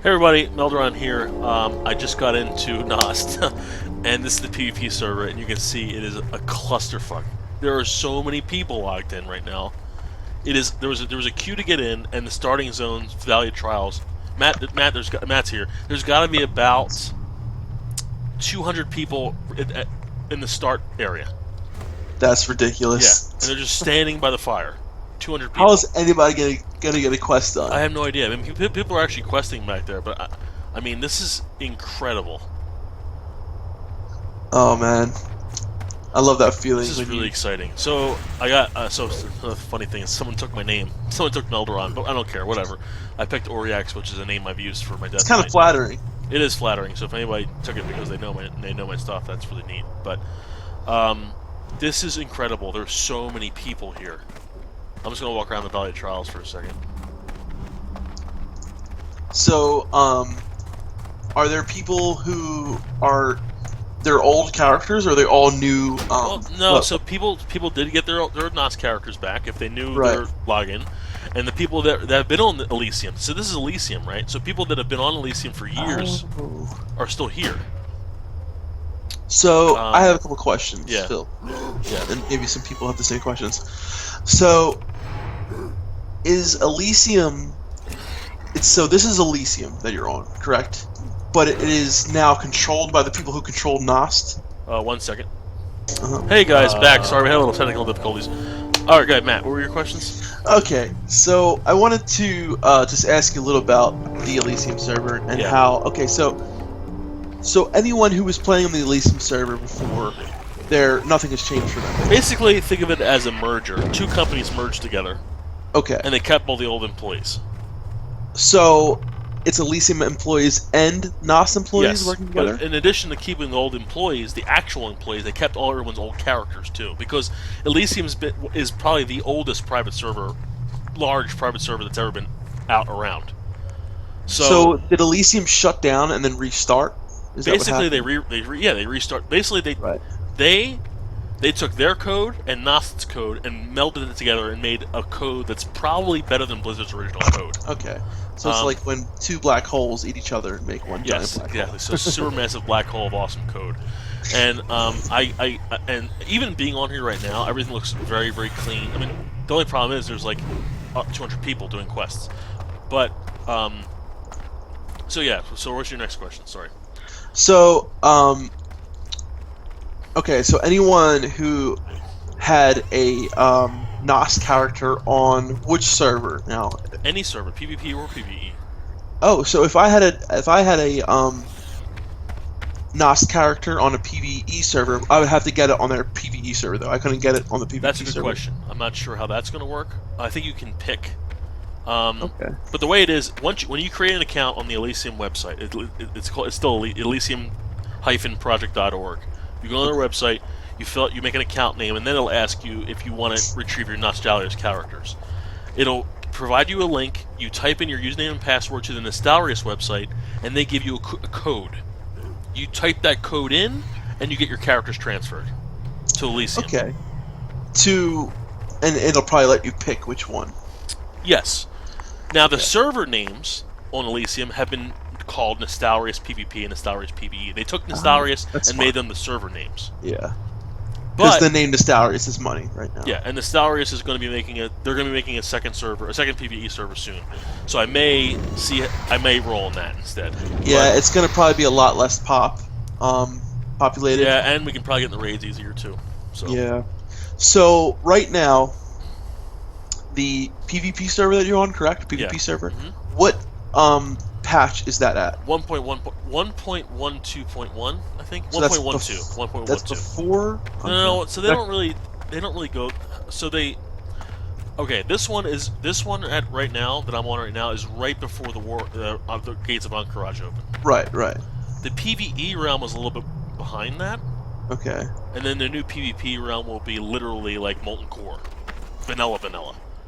Hey everybody, Melderon here. I just got into Nost, and this is the PvP server, and you can see it is a clusterfuck. There are so many people logged in right now. It is there was a queue to get in, and the starting zones, Valley Trials. Matt's here. There's got to be about 200 people in the start area. That's Yeah, ridiculous. and they're just standing by the fire. 200 people. How is anybody gonna get a quest done? I have no idea. I mean, people are actually questing back there, but I mean, this is incredible. Oh man, I love that feeling. This is really exciting. So I got so the funny thing is someone took my name. Someone took Melderon, but I don't care. Whatever. I picked Oriax, which is a name I've used for my death. It's kind of flattering. It is flattering. So if anybody took it because they know my stuff, that's really neat. But this is incredible. There's so many people here. I'm just gonna walk around the Valley of Trials for a second. So, are there people who are they're old characters, or are they all new? Well, no. So people did get their NOS characters back if they knew their login, and the people that have been on Elysium. So this is Elysium, right? So people that have been on Elysium for years are still here. So I have a couple questions, yeah. Phil. Yeah. And maybe some people have the same questions. So, is Elysium? This is Elysium that you're on, correct? But it is now controlled by the people who controlled Nost. 1 second. Hey guys, back. Sorry, we had a little technical difficulties. All right, go ahead, Matt. What were your questions? Okay, so I wanted to just ask you a little about the Elysium server and how. Okay, so anyone who was playing on the Elysium server before, nothing has changed for them. Basically, think of it as a merger. Two companies merged together. Okay. And they kept all the old employees. So it's Elysium employees and Nost employees working together? But in addition to keeping the old employees, the actual employees, they kept all everyone's old characters too. Because Elysium is probably the oldest private server, large private server that's ever been out around. So did Elysium shut down and then restart? Basically, they restart. Basically, they took their code and Nost's code and melded it together and made a code that's probably better than Blizzard's original code. Okay. So it's like when two black holes eat each other and make one giant black hole. Exactly. So super massive black hole of awesome code. And and even being on here right now, everything looks very, very clean. I mean, the only problem is there's like 200 people doing quests. But so yeah. So what's your next question? Sorry. So okay. So anyone who had a Nost character on which server now? Any server, PvP or PvE. Oh, so if I had a Nost character on a PvE server, I would have to get it on their PvE server though. I couldn't get it on the PvP server. That's a good question. I'm not sure how that's going to work. I think you can pick. Okay. But the way it is, when you create an account on the Elysium website, it's still Elysium-project.org. You go on their website, you make an account name, and then it'll ask you if you want to retrieve your Nostalius characters. It'll provide you a link. You type in your username and password to the Nostalius website, and they give you a code. You type that code in, and you get your characters transferred to Elysium. Okay. And it'll probably let you pick which one. Yes. Now, the server names on Elysium have been called Nostalius PvP and Nostalius PvE. They took Nostalius and made them the server names. Yeah. Because the name Nostalius is money right now. Yeah, and Nostalius is going to be making a second server, a second PvE server soon. So I may roll on that instead. Yeah, it's going to probably be a lot less populated. Yeah, and we can probably get in the raids easier too. So yeah. So right now, the PvP server that you're on, correct? PvP server. Mm-hmm. What patch is that at? 1.12.1, I think. So 1.12. 1.12. That's before. No, so they don't really go. So they. Okay, this one at right now that I'm on right now is right before the gates of Anchorage open. Right. The PvE realm was a little bit behind that. Okay. And then the new PvP realm will be literally like Molten Core, vanilla.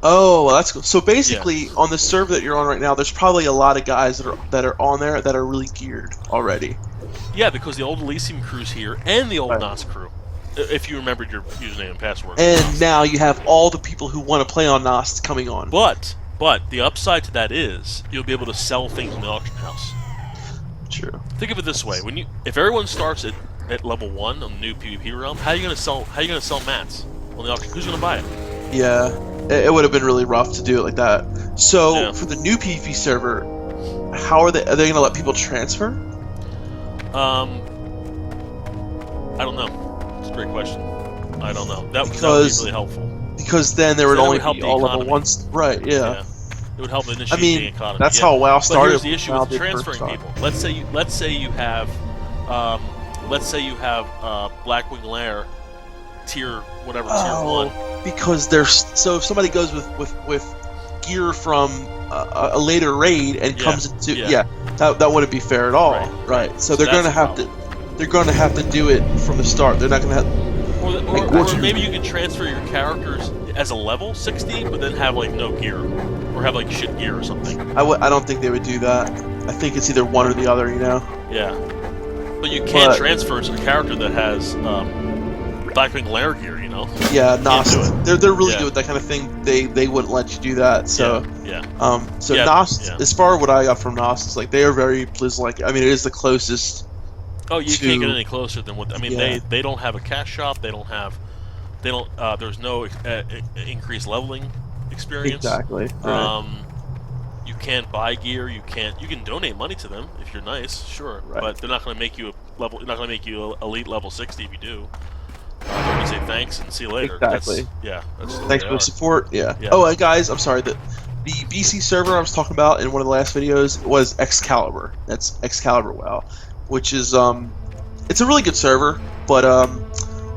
Oh, well, that's cool. So basically, on the server that you're on right now, there's probably a lot of guys that are on there that are really geared already. Yeah, because the old Elysium crew's here and the old Nost crew. If you remembered your username and password. And now you have all the people who want to play on Nost coming on. But But the upside to that is you'll be able to sell things in the auction house. True. Think of it this way: if everyone starts at level 1 on the new PvP realm, how are you gonna sell mats on the auction? Who's gonna buy it? Yeah, it would have been really rough to do it like that. So Yeah. for the new PvP server, how are they? Are they going to let people transfer? I don't know. It's a great question. I don't know. That would be really helpful. Because then there would That only would help be the all economy. level ones, right? Yeah. It would help initiate I the mean, economy. that's how WoW started. But here's the issue WoW with did first transferring start. people. Let's say you have Blackwing Lair tier whatever tier 1. Because so if somebody goes with gear from a later raid and comes into that wouldn't be fair at all, right? So they're going to have to do it from the start. They're not going to have. Or maybe you can transfer your characters as a level 60, but then have like no gear, or have like shit gear or something. I don't think they would do that. I think it's either one or the other, you know. Yeah, but you can transfer a character that has Blackwing Lair gear, you know. Yeah, Nost. They're really Yeah. good with that kind of thing. They wouldn't let you do that. So Nost, as far as what I got from Nost, is like they are very Blizz-like. I mean, it is the closest. Oh, you can't get any closer than what I mean. They don't have a cash shop. There's no increased leveling experience. Exactly. Right. You can't buy gear. You can donate money to them if you're nice, sure. Right. But they're not going to make you They're not going to make you elite level 60 if you do. They're going to say thanks and see you later. Exactly. That's Thanks for the support. Yeah. Oh, and guys, I'm sorry that the BC server I was talking about in one of the last videos was Excalibur. That's Excalibur WoW, which is it's a really good server, but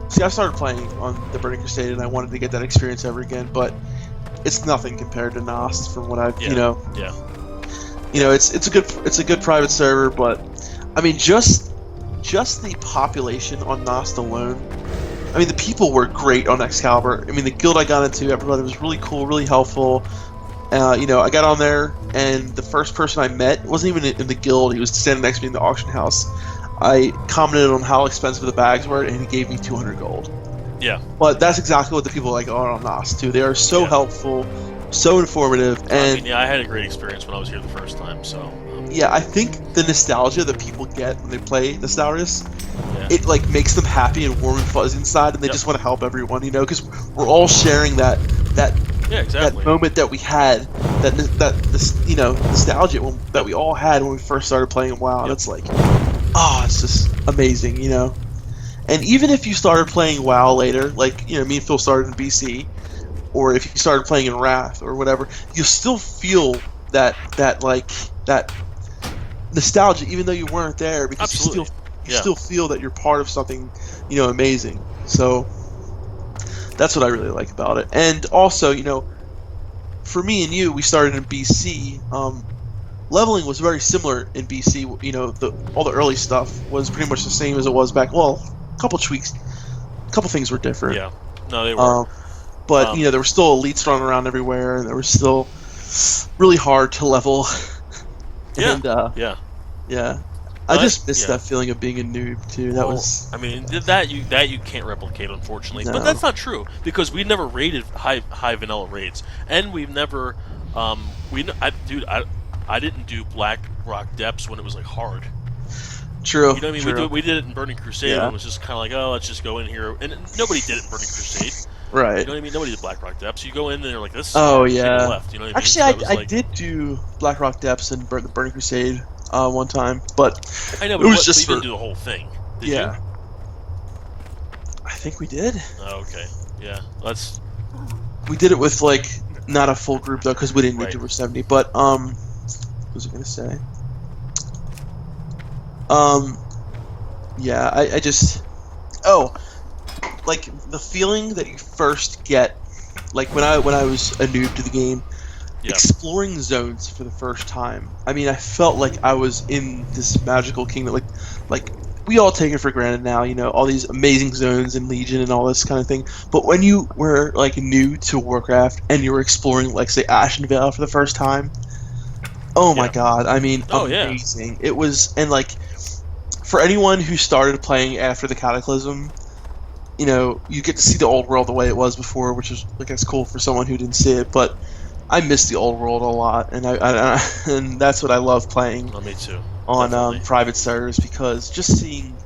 see, I started playing on the Burning Crusade and I wanted to get that experience ever again, but it's nothing compared to Nost from what I've it's a good private server, but I mean just the population on Nost alone. I mean, the people were great on Excalibur. I mean, the guild I got into, everybody was really cool, really helpful. I got on there, and the first person I met wasn't even in the guild. He was standing next to me in the auction house. I commented on how expensive the bags were, and he gave me 200 gold. Yeah. But that's exactly what the people are on Nost, too. They are so helpful, so informative, and... I had a great experience when I was here the first time, so... Yeah, I think the nostalgia that people get when they play Nostalrius, it like makes them happy and warm and fuzzy inside, and they just want to help everyone, because we're all sharing that moment that we had, that nostalgia that we all had when we first started playing WoW. That's like, it's just amazing, And even if you started playing WoW later, like me and Phil started in BC, or if you started playing in Wrath or whatever, you still feel that nostalgia, even though you weren't there, because you still feel that you're part of something, amazing. So that's what I really like about it. And also, for me and you, we started in BC. Leveling was very similar in BC. All the early stuff was pretty much the same as it was back. Well, a couple tweaks, a couple things were different. Yeah, no, they were. But there were still elites running around everywhere, and there was still really hard to level. And, I just missed that feeling of being a noob too. I mean, that you can't replicate, unfortunately. No. But that's not true, because we never raided high vanilla raids, and we've never I didn't do Black Rock Depths when it was like hard. True. You know what I mean? We did it in Burning Crusade, and it was just kind of like, let's just go in here, and nobody did it in Burning Crusade. Right. You know what I mean? Nobody did Black Rock Depths. You go in and they're like, this is left. You know what I mean? Actually, I did do Black Rock Depths and the Burning Crusade one time, but I know, but it was just you didn't do the whole thing. Did you? I think we did. Oh, okay. Yeah. We did it with like not a full group though, because we didn't need to over 70. But what was I gonna say? I just like the feeling that you first get, like when I was a noob to the game, exploring zones for the first time. I mean, I felt like I was in this magical kingdom. Like we all take it for granted now, all these amazing zones and Legion and all this kind of thing. But when you were like new to Warcraft and you were exploring, like say Ashenvale for the first time, oh my god! I mean, amazing! It was, and like for anyone who started playing after the Cataclysm, you get to see the old world the way it was before, which is, I guess, cool for someone who didn't see it. But I miss the old world a lot, and and that's what I love playing Oh, me too. on Definitely. private servers, because just seeing,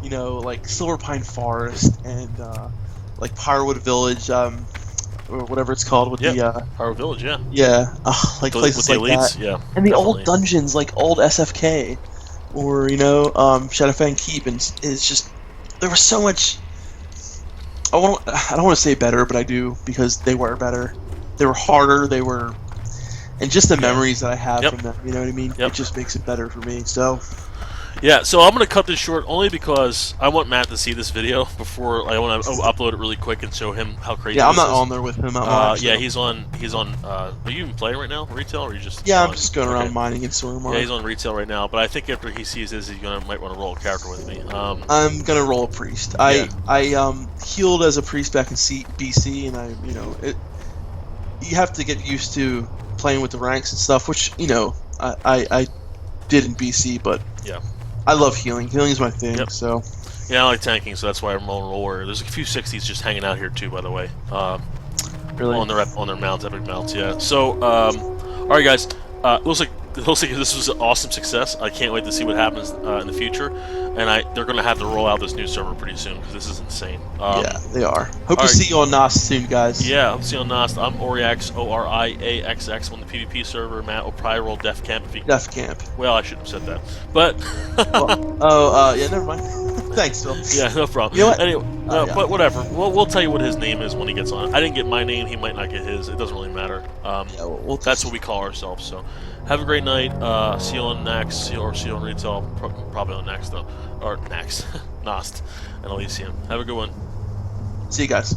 like Silver Pine Forest and like Pyrewood Village, or whatever it's called, with Yep. the Our village, yeah. like With places the like that, elites, yeah. and the old Definitely. dungeons like old SFK, or Shadowfang Keep, and it's just there was so much. I don't want to say better, but I do, because they were better. They were harder. They were, and just the Yeah. memories that I have Yep. from them. You know what I mean? Yep. It just makes it better for me. So Yeah, so I'm going to cut this short only because I want Matt to see this video before I want to upload it really quick and show him how crazy yeah, I'm this not is. on there with him. I'm actually. Yeah, he's on. Are you even playing right now, retail, or are you just? Yeah, I'm On? just going Okay. around mining and storing Yeah, mine. he's on retail right now. But I think after he sees this, might want to roll a character with me. I'm gonna roll a priest. Yeah. I healed as a priest back in BC, and you have to get used to playing with the ranks and stuff, which I did in BC, but Yeah. I love healing. Healing is my thing. Yep. So Yeah, I like tanking, so that's why I'm rolling roller. There's a few 60s just hanging out here too, by the way. really, On their mounts, epic mounts. Yeah. So, all right, guys. Looks like this was an awesome success. I can't wait to see what happens in the future, and they're going to have to roll out this new server pretty soon because this is insane. yeah, they are. Hope to right. see you on Nost soon, guys. Yeah, hope to see you on Nost. I'm Oriax, Oriaxx on the PvP server. Matt will probably roll Defcamp if he. Defcamp. Well, I shouldn't have said that, but. Yeah, never mind. Thanks, Phil. Yeah, no problem. You know what? Anyway, Yeah. but whatever. We'll tell you what his name is when he gets on. I didn't get my name. He might not get his. It doesn't really matter. Yeah, we'll That's what we call ourselves. So, have a great night. See you on next. See you on retail. Probably on next though, or next. Nost and Elysium. Have a good one. see you guys.